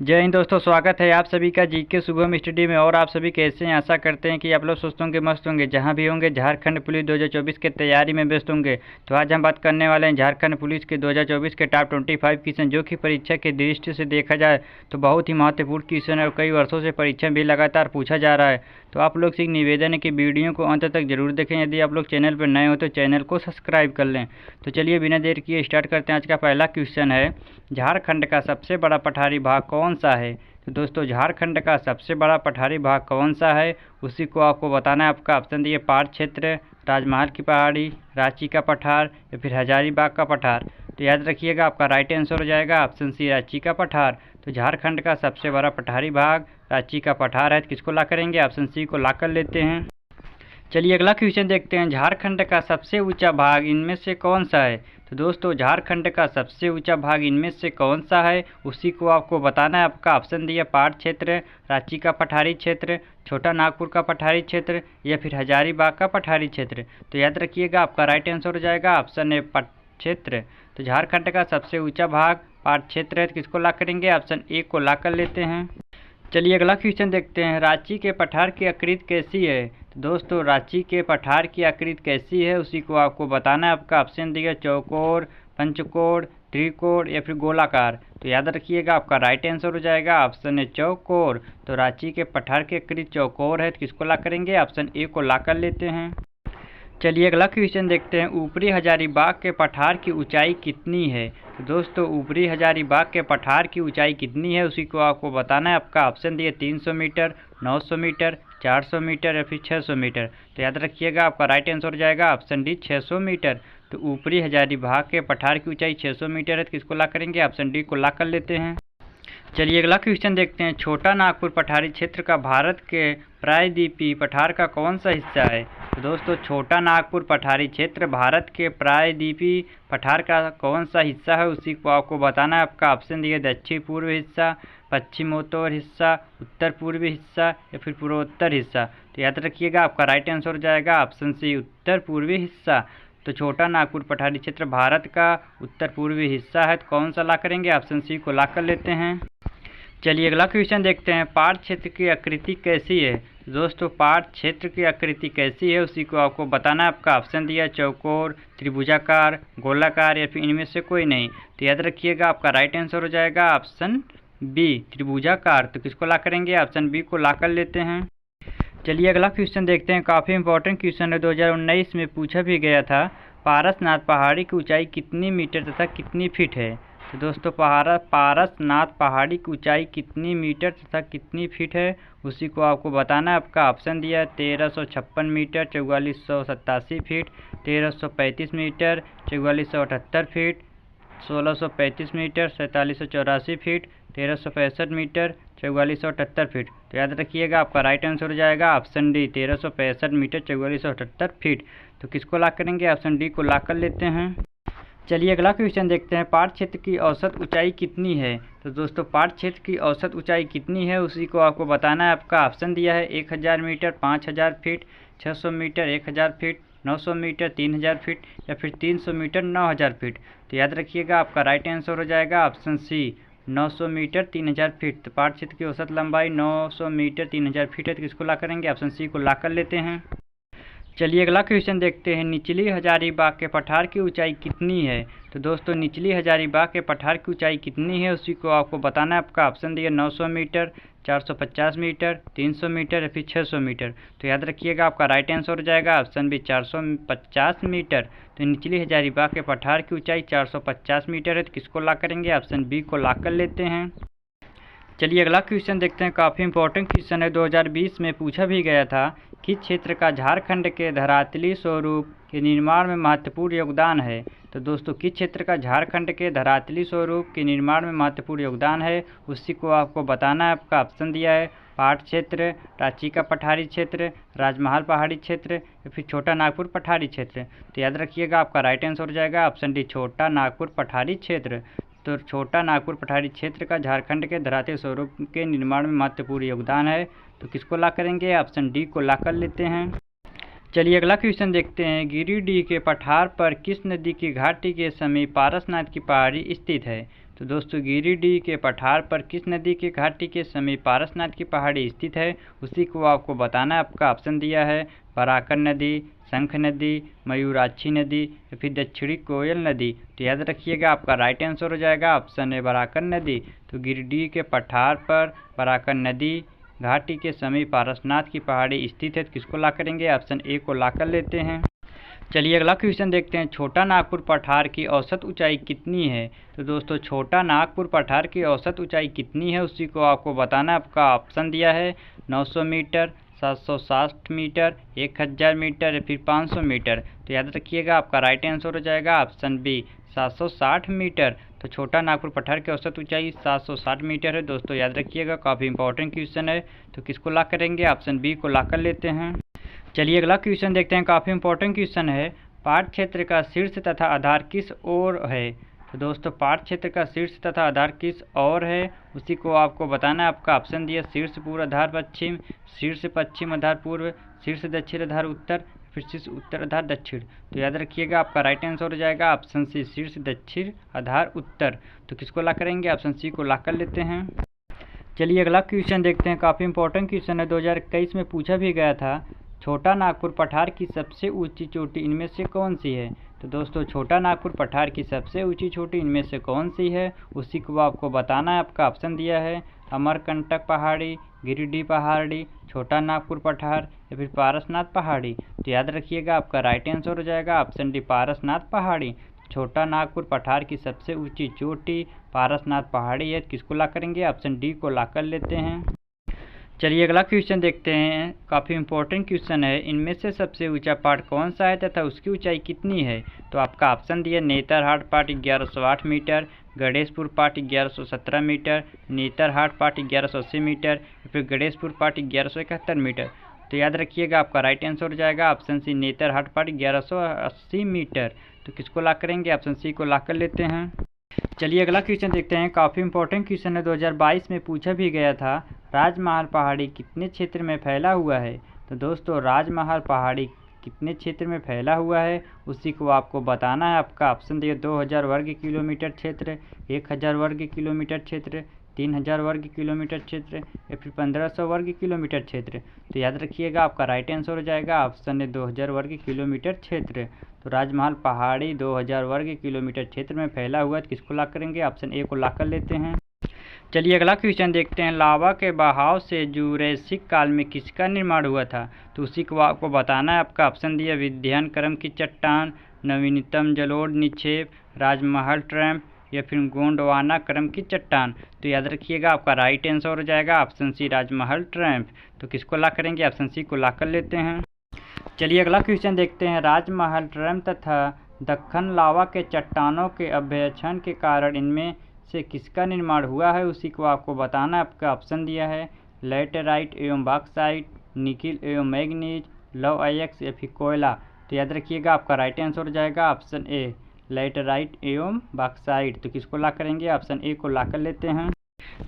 जय हिंद दोस्तों, स्वागत है आप सभी का जीके शुभम स्टडी में। और आप सभी कैसे हैं? आशा करते हैं कि आप लोग स्वस्थ होंगे, मस्त होंगे। जहां भी होंगे झारखंड पुलिस 2024 के तैयारी में व्यस्त होंगे। तो आज हम बात करने वाले हैं झारखंड पुलिस के 2024 के टॉप 25 क्वेश्चन, जो कि परीक्षा की दृष्टि से देखा जाए तो बहुत ही महत्वपूर्ण क्वेश्चन है और कई वर्षों से परीक्षा भी लगातार पूछा जा रहा है। तो आप लोग से एक निवेदन है कि वीडियो को अंत तक जरूर देखें। यदि आप लोग चैनल पर नए हो तो चैनल को सब्सक्राइब कर लें। तो चलिए बिना देर किए स्टार्ट करते हैं। आज का पहला क्वेश्चन है, झारखंड का सबसे बड़ा पठारी भाग कौन सा है? तो दोस्तों, झारखंड का सबसे बड़ा पठारी भाग कौन सा है, उसी को आपको बताना है। आपका ऑप्शन दिए पार क्षेत्र, राजमहल की पहाड़ी, रांची का पठार या फिर हजारीबाग का पठार। तो याद रखिएगा, आपका राइट आंसर हो जाएगा ऑप्शन सी, रांची का पठार। तो झारखंड का सबसे बड़ा पठारी भाग रांची का पठार है। किसको ला करेंगे? ऑप्शन सी को ला कर लेते हैं। चलिए अगला क्वेश्चन देखते हैं, झारखंड का सबसे ऊंचा भाग इनमें से कौन सा है? तो दोस्तों, झारखंड का सबसे ऊंचा भाग इनमें से कौन सा है, उसी को आपको बताना है। आपका ऑप्शन दिया पार क्षेत्र, रांची का पठारी क्षेत्र, छोटा नागपुर का पठारी क्षेत्र या फिर हजारीबाग का पठारी क्षेत्र। तो याद रखिएगा, आपका राइट आंसर हो जाएगा ऑप्शन ए, क्षेत्र। तो झारखंड का सबसे ऊंचा भाग पार क्षेत्र है। तो किसको ला करेंगे? ऑप्शन ए को ला कर लेते हैं। चलिए अगला क्वेश्चन देखते हैं, रांची के पठार की आकृति कैसी है? तो दोस्तों, रांची के पठार की आकृति कैसी है, उसी को आपको बताना है। आपका ऑप्शन दिया चौकोर, पंचकोण, त्रिकोण या फिर गोलाकार। तो याद रखिएगा, आपका राइट आंसर हो जाएगा ऑप्शन ए, चौकोर। तो रांची के पठार की आकृति चौकोर है। तो किसको ला करेंगे? ऑप्शन ए को ला कर लेते हैं। चलिए अगला क्वेश्चन देखते हैं, ऊपरी हजारीबाग के पठार की ऊंचाई कितनी है? तो दोस्तों, ऊपरी हजारीबाग के पठार की ऊंचाई कितनी है, उसी को आपको बताना है। आपका ऑप्शन दिए 300 मीटर, 900 मीटर, 400 मीटर या फिर 600 मीटर। तो याद रखिएगा, आपका राइट आंसर हो जाएगा ऑप्शन डी, 600 मीटर। तो ऊपरी हजारीबाग के पठार की ऊंचाई 600 मीटर है। तो किसको ला करेंगे? ऑप्शन डी को ला कर लेते हैं। चलिए अगला क्वेश्चन देखते हैं, छोटा नागपुर पठारी क्षेत्र का भारत के प्रायद्वीपीय पठार का कौन सा हिस्सा है? तो दोस्तों, छोटा नागपुर पठारी क्षेत्र भारत के प्रायद्वीपीय पठार का कौन सा हिस्सा है, उसी को आपको बताना है। आपका ऑप्शन दिए दक्षिण पूर्व हिस्सा, पश्चिमोत्तर हिस्सा, उत्तर पूर्वी हिस्सा या फिर पूर्वोत्तर हिस्सा। तो याद रखिएगा, आपका राइट आंसर हो जाएगा ऑप्शन सी, उत्तर पूर्वी हिस्सा। तो छोटा नागपुर पठारी क्षेत्र भारत का उत्तर पूर्वी हिस्सा है। तो कौन सा ला करेंगे? ऑप्शन सी को ला कर लेते हैं। चलिए अगला क्वेश्चन देखते हैं, पार क्षेत्र की आकृति कैसी है? दोस्तों, पार क्षेत्र की आकृति कैसी है, उसी को आपको बताना है। आपका ऑप्शन दिया चौकोर, त्रिभुजाकार, गोलाकार या फिर इनमें से कोई नहीं। तो याद रखिएगा, आपका राइट आंसर हो जाएगा ऑप्शन बी, त्रिभुजाकार। तो किसको ला करेंगे? ऑप्शन बी को ला कर लेते हैं। चलिए अगला क्वेश्चन देखते हैं, काफ़ी इंपॉर्टेंट क्वेश्चन है, 2019 में पूछा भी गया था। पारसनाथ पहाड़ी की ऊंचाई कितनी मीटर तथा कितनी फीट है? तो दोस्तों, पारसनाथ पहाड़ी की ऊंचाई कितनी मीटर तथा कितनी फीट है, उसी को आपको बताना है। आपका ऑप्शन दिया है 1356 metre, 4487 feet, 1335 metre, 4478 feet, 1635 metre, 4784 feet, 1365 metre, 4478 feet. तो याद रखिएगा, आपका राइट आंसर हो जाएगा ऑप्शन डी, 1365 मीटर, 4478 फीट। तो किसको ला करेंगे? ऑप्शन डी को ला कर लेते हैं। चलिए अगला क्वेश्चन देखते हैं, पार क्षेत्र की औसत ऊंचाई कितनी है? तो दोस्तों, पार क्षेत्र की औसत ऊंचाई कितनी है, उसी को आपको बताना है। आपका ऑप्शन दिया है 1000 metre, 5000 feet, 600 metre, 1000 feet, 900 metre, 3000 feet या फिर 300 मीटर, 9000 फीट। तो याद रखिएगा, आपका राइट आंसर हो जाएगा ऑप्शन सी, 900 मीटर, 3000 फीट। तो पार क्षेत्र की औसत लंबाई 900 मीटर, 3000 फीट है। तो किसको ला करेंगे? ऑप्शन सी को ला कर लेते हैं। चलिए अगला क्वेश्चन देखते हैं, निचली हजारीबाग के पठार की ऊंचाई कितनी है? तो दोस्तों, निचली हजारीबाग के पठार की ऊंचाई कितनी है, उसी को आपको बताना है। आपका ऑप्शन दिया 900 मीटर, 450 मीटर, 300 मीटर या फिर 600 मीटर। तो याद रखिएगा, आपका राइट आंसर हो जाएगा ऑप्शन बी, 450 मीटर। तो निचली हजारीबाग के पठार की ऊंचाई 450 मीटर है। तो किसको ला करेंगे? ऑप्शन बी को ला कर लेते हैं। चलिए अगला क्वेश्चन देखते हैं, काफ़ी इंपॉर्टेंट क्वेश्चन है, 2020 में पूछा भी गया था। किस क्षेत्र का झारखंड के धरातलीय स्वरूप के निर्माण में महत्वपूर्ण योगदान है? तो दोस्तों, किस क्षेत्र का झारखंड के धरातलीय स्वरूप के निर्माण में महत्वपूर्ण योगदान है, उसी को आपको बताना है। आपका ऑप्शन दिया है पाट क्षेत्र, रांची का पठारी क्षेत्र, राजमहल पहाड़ी क्षेत्र या फिर छोटा नागपुर पठारी क्षेत्र। तो याद रखिएगा, आपका राइट आंसर हो जाएगा ऑप्शन डी, छोटा नागपुर पठारी क्षेत्र। तो छोटा नागपुर पठारी क्षेत्र का झारखंड के धरातलीय स्वरूप के निर्माण में महत्वपूर्ण योगदान है। तो किसको ला करेंगे? ऑप्शन डी को ला कर लेते हैं। चलिए अगला क्वेश्चन देखते हैं, गिरिडीह के पठार पर किस नदी की घाटी के समीप पारसनाथ की पहाड़ी स्थित है? तो दोस्तों गिरिडीह के पठार पर किस नदी के घाटी के समीप पारसनाथ की पहाड़ी स्थित है, उसी को आपको बताना है। आपका ऑप्शन दिया है बराकर नदी, शंख नदी, मयूराक्षी नदी या फिर दक्षिणी कोयल नदी। तो याद रखिएगा आपका राइट आंसर हो जाएगा ऑप्शन है बराकर नदी। तो गिरिडीह के पठार पर बराकर नदी घाटी के समीप पारसनाथ की पहाड़ी स्थित है। किसको ला करेंगे, ऑप्शन ए को ला कर लेते हैं। चलिए अगला क्वेश्चन देखते हैं। छोटा नागपुर पठार की औसत ऊंचाई कितनी है। तो दोस्तों छोटा नागपुर पठार की औसत ऊंचाई कितनी है, उसी को आपको बताना है। आपका ऑप्शन दिया है 900 मीटर, 760 मीटर, 1000 मीटर या फिर 500 मीटर। तो याद रखिएगा आपका राइट आंसर हो जाएगा ऑप्शन बी 760 मीटर। तो छोटा नागपुर पठार की औसत ऊंचाई 760 मीटर है। दोस्तों याद रखिएगा काफ़ी इंपॉर्टेंट क्वेश्चन है। तो किसको ला करेंगे, ऑप्शन बी को ला कर लेते हैं। चलिए अगला क्वेश्चन देखते हैं। काफ़ी इंपॉर्टेंट क्वेश्चन है। पाठ क्षेत्र का शीर्ष तथा आधार किस ओर है। तो दोस्तों पाठ क्षेत्र का शीर्ष तथा आधार किस ओर है, उसी को आपको बताना है। आपका ऑप्शन दिया शीर्ष पूर्व आधार पश्चिम, शीर्ष पश्चिम आधार पूर्व, शीर्ष दक्षिण आधार उत्तर, फिर शीर्ष उत्तर आधार दक्षिण। तो याद रखिएगा आपका राइट आंसर हो जाएगा ऑप्शन सी शीर्ष दक्षिण आधार उत्तर। तो किसको ला करेंगे, ऑप्शन सी को ला कर लेते हैं। चलिए अगला क्वेश्चन देखते हैं। काफ़ी इंपॉर्टेंट क्वेश्चन है, 2021 में पूछा भी गया था। छोटा नागपुर पठार की सबसे ऊंची चोटी इनमें से कौन सी है। तो दोस्तों छोटा नागपुर पठार की सबसे ऊंची चोटी इनमें से कौन सी है, उसी को आपको बताना है। आपका ऑप्शन दिया है अमरकंटक पहाड़ी, गिरिडीह पहाड़ी, छोटा नागपुर पठार या फिर पारसनाथ पहाड़ी। तो याद रखिएगा आपका राइट आंसर हो जाएगा ऑप्शन डी पारसनाथ पहाड़ी। छोटा नागपुर पठार की सबसे ऊंची चोटी पारसनाथ पहाड़ी है। किसको ला करेंगे, ऑप्शन डी को ला कर लेते हैं। चलिए अगला क्वेश्चन देखते हैं। काफ़ी इंपॉर्टेंट क्वेश्चन है। इनमें से सबसे ऊंचा पहाड़ कौन सा है तथा उसकी ऊंचाई कितनी है। तो आपका ऑप्शन दिया नेतरहाट पहाड़ 1108 मीटर, गणेशपुर पहाड़ 1117 मीटर, नेतरहाट पहाड़ 1180 मीटर या फिर गणेशपुर पहाड़ 1171 मीटर। तो याद रखिएगा आपका राइट आंसर हो जाएगा ऑप्शन सी नेतरहाट पहाड़ 1180 मीटर। तो किसको ला करेंगे, ऑप्शन सी को ला कर लेते हैं। चलिए अगला क्वेश्चन देखते हैं। काफ़ी इंपॉर्टेंट क्वेश्चन है, 2022 में पूछा भी गया था। राजमहल पहाड़ी कितने क्षेत्र में फैला हुआ है। तो दोस्तों राजमहल पहाड़ी कितने क्षेत्र में फैला हुआ है, उसी को आपको बताना है। आपका ऑप्शन दिया 2000 वर्ग किलोमीटर क्षेत्र, 1000 वर्ग किलोमीटर क्षेत्र, 3000 वर्ग किलोमीटर क्षेत्र या फिर 1500 वर्ग किलोमीटर क्षेत्र। तो याद रखिएगा आपका राइट आंसर हो जाएगा ऑप्शन है 2000 वर्ग किलोमीटर क्षेत्र। तो राजमहल पहाड़ी 2000 वर्ग किलोमीटर क्षेत्र में फैला हुआ है। किसको ला करेंगे, ऑप्शन ए को ला कर लेते हैं। चलिए अगला क्वेश्चन देखते हैं। लावा के बहाव से जुरैसिक काल में किसका निर्माण हुआ था। तो उसी को आपको बताना है। आपका ऑप्शन दिया विध्यन क्रम की चट्टान, नवीनतम जलोढ़ निक्षेप, राजमहल ट्रैम्प या फिर गोंडवाना क्रम की चट्टान। तो याद रखिएगा आपका राइट आंसर हो जाएगा ऑप्शन सी राजमहल ट्रैम्प। तो किसको ला करेंगे, ऑप्शन सी को ला कर लेते हैं। चलिए अगला क्वेश्चन देखते हैं। राजमहल ट्रैम्प तथा दक्कन लावा के चट्टानों के अभ्यक्षण के कारण इनमें से किसका निर्माण हुआ है, उसी को आपको बताना है। आपका ऑप्शन दिया है लैटेराइट एवं बॉक्साइट, निकिल एवं मैग्नीज, लव आयस्क या फिर कोयला। तो याद रखिएगा आपका राइट आंसर हो जाएगा ऑप्शन ए लैटेराइट एवं बॉक्साइट। तो किसको ला करेंगे, ऑप्शन ए को ला कर लेते हैं।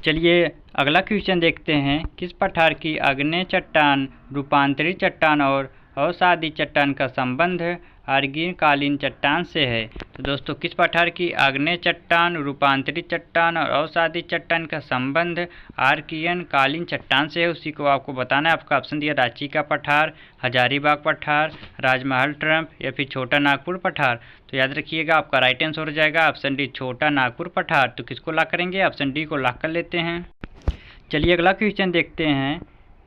चलिए अगला क्वेश्चन देखते हैं। किस पठार की आग्नेय चट्टान रूपांतरित चट्टान और अवसादी चट्टान का संबंध आर्गीन कालीन चट्टान से है। तो दोस्तों किस पठार की आग्नेय चट्टान रूपांतरित चट्टान और अवसादी चट्टान का संबंध आर्कियन कालीन चट्टान से है, उसी को आपको बताना है। आपका ऑप्शन दिया रांची का पठार, हजारीबाग पठार, राजमहल ट्रैम्प या फिर छोटा नागपुर पठार। तो याद रखिएगा आपका राइट आंसर हो जाएगा ऑप्शन डी छोटा नागपुर पठार। तो किसको ला करेंगे, ऑप्शन डी को ला कर लेते हैं। चलिए अगला क्वेश्चन देखते हैं।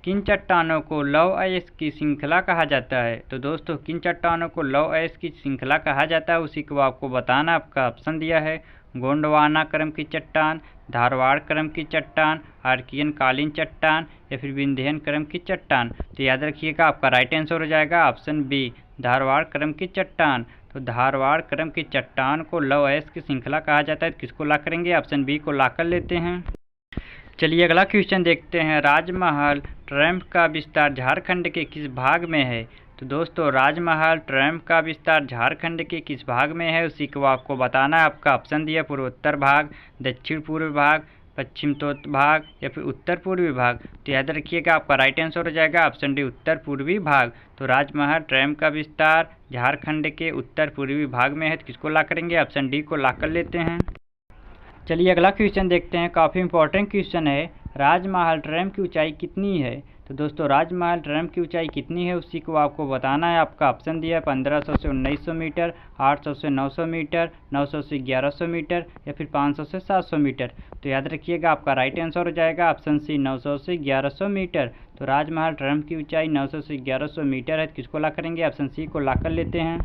किन चट्टानों को लव अयस्क की श्रृंखला कहा जाता है। तो दोस्तों किन चट्टानों को लव अयस्क की श्रृंखला कहा जाता है, उसी को आपको बताना। आपका ऑप्शन दिया है गोंडवाना क्रम की चट्टान, धारवाड़ क्रम की चट्टान, आर्कियन कालीन चट्टान या फिर विंध्यन क्रम की चट्टान। तो याद रखिएगा आपका राइट आंसर हो जाएगा ऑप्शन बी धारवाड़ क्रम की चट्टान। तो धारवाड़ क्रम की चट्टान को लव अयस्क की श्रृंखला कहा जाता है। किसको ला करेंगे, ऑप्शन बी को ला कर लेते हैं। चलिए अगला क्वेश्चन देखते हैं। राजमहल ट्रैम्प का विस्तार झारखंड के किस भाग में है। तो दोस्तों राजमहल ट्रैम्प का विस्तार झारखंड के किस भाग में है, उसी को आपको बताना है। आपका ऑप्शन दिया पूर्वोत्तर भाग, दक्षिण पूर्व भाग, पश्चिमोत्तर भाग या फिर उत्तर पूर्वी भाग। तो याद रखिएगा आपका राइट आंसर हो जाएगा ऑप्शन डी उत्तर पूर्वी भाग। तो राजमहल ट्रैम्प का विस्तार झारखंड के उत्तर पूर्वी भाग में है। तो किसको ला करेंगे, ऑप्शन डी को ला कर लेते हैं। चलिए अगला क्वेश्चन देखते हैं। काफ़ी इंपॉर्टेंट क्वेश्चन है। राजमहल ट्रैम की ऊंचाई कितनी है? तो दोस्तों राजमहल ट्रैम की ऊंचाई कितनी है उसी को आपको बताना है। आपका ऑप्शन दिया है 1500 से 1900 मीटर, 800 से 900 मीटर, 900 से 1100 मीटर या फिर 500 से 700 मीटर। तो याद रखिएगा आपका राइट आंसर हो जाएगा ऑप्शन सी 900 से 1100 मीटर। तो राजमहल ट्रैम की ऊंचाई 900 से 1100 मीटर है। किसको ला करेंगे? ऑप्शन सी को ला कर लेते हैं।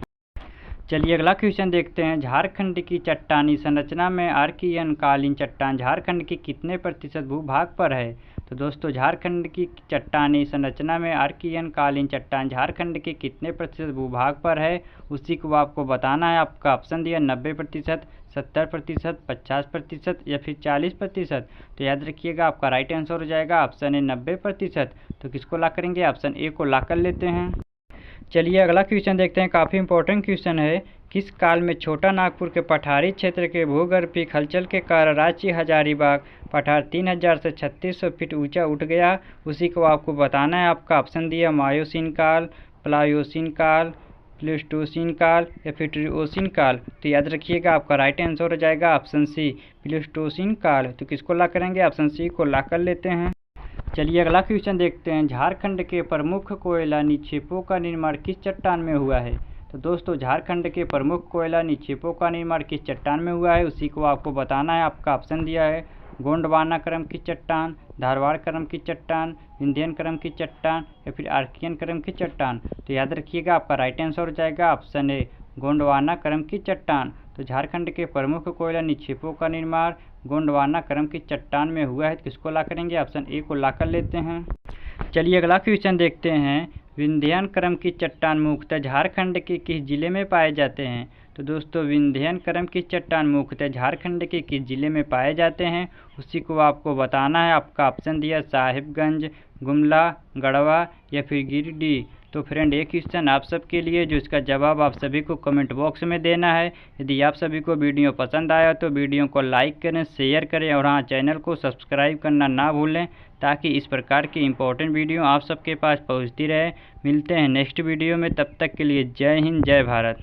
चलिए अगला क्वेश्चन देखते हैं। झारखंड की चट्टानी संरचना में आर्कियन कालीन चट्टान झारखंड के कितने प्रतिशत भूभाग पर है? तो दोस्तों झारखंड की चट्टानी संरचना में आर्कियन कालीन चट्टान झारखंड के कितने प्रतिशत भूभाग पर है उसी को आपको बताना है। आपका ऑप्शन दिया 90%, 70%, 50% या फिर 40%। तो याद रखिएगा आपका राइट आंसर हो जाएगा ऑप्शन ए 90%। तो किसको ला करेंगे? ऑप्शन ए को ला कर लेते हैं। चलिए अगला क्वेश्चन देखते हैं। काफ़ी इंपॉर्टेंट क्वेश्चन है। किस काल में छोटा नागपुर के पठारी क्षेत्र के भूगर्भीय हलचल के कारण रांची हजारीबाग पठार 3000 से 3600 फीट ऊंचा उठ गया उसी को आपको बताना है। आपका ऑप्शन दिया मायोसीन काल, प्लायोसीन काल, प्लेस्टोसीन काल या फिर ट्रियोसीन काल। तो याद रखिएगा आपका राइट आंसर हो जाएगा ऑप्शन सी प्लेस्टोसीन काल। तो किसको ला करेंगे? ऑप्शन सी को ला कर लेते हैं। चलिए अगला क्वेश्चन देखते हैं। झारखंड के प्रमुख कोयला निक्षेपों का निर्माण किस चट्टान में हुआ है? तो दोस्तों झारखंड के प्रमुख कोयला निक्षेपों का निर्माण किस चट्टान में हुआ है उसी को आपको बताना है। आपका ऑप्शन दिया है गोंडवाना क्रम की चट्टान, धारवाड़ क्रम की चट्टान, विंध्यन क्रम की चट्टान या फिर आर्कियन क्रम की चट्टान। तो याद रखिएगा आपका राइट आंसर हो जाएगा ऑप्शन ए गोंडवाना क्रम की चट्टान। तो झारखंड के प्रमुख कोयला निक्षेपों का निर्माण गोंडवाना क्रम की चट्टान में हुआ है। किसको ला करेंगे? ऑप्शन ए को ला कर लेते हैं। चलिए अगला क्वेश्चन देखते हैं। विंध्यन क्रम की चट्टान मुख्यतः झारखंड के किस जिले में पाए जाते हैं? तो दोस्तों विंध्यन क्रम की चट्टान मुख्यतः झारखंड के किस जिले में पाए जाते हैं उसी को आपको बताना है। आपका ऑप्शन दिया साहिबगंज, गुमला, गढ़वा या फिर गिरिडीह। तो फ्रेंड ये क्वेश्चन आप सबके लिए जो इसका जवाब आप सभी को कमेंट बॉक्स में देना है। यदि आप सभी को वीडियो पसंद आया तो वीडियो को लाइक करें, शेयर करें और हाँ चैनल को सब्सक्राइब करना ना भूलें ताकि इस प्रकार की इंपॉर्टेंट वीडियो आप सबके पास पहुंचती रहे। मिलते हैं नेक्स्ट वीडियो में, तब तक के लिए जय हिंद, जय भारत।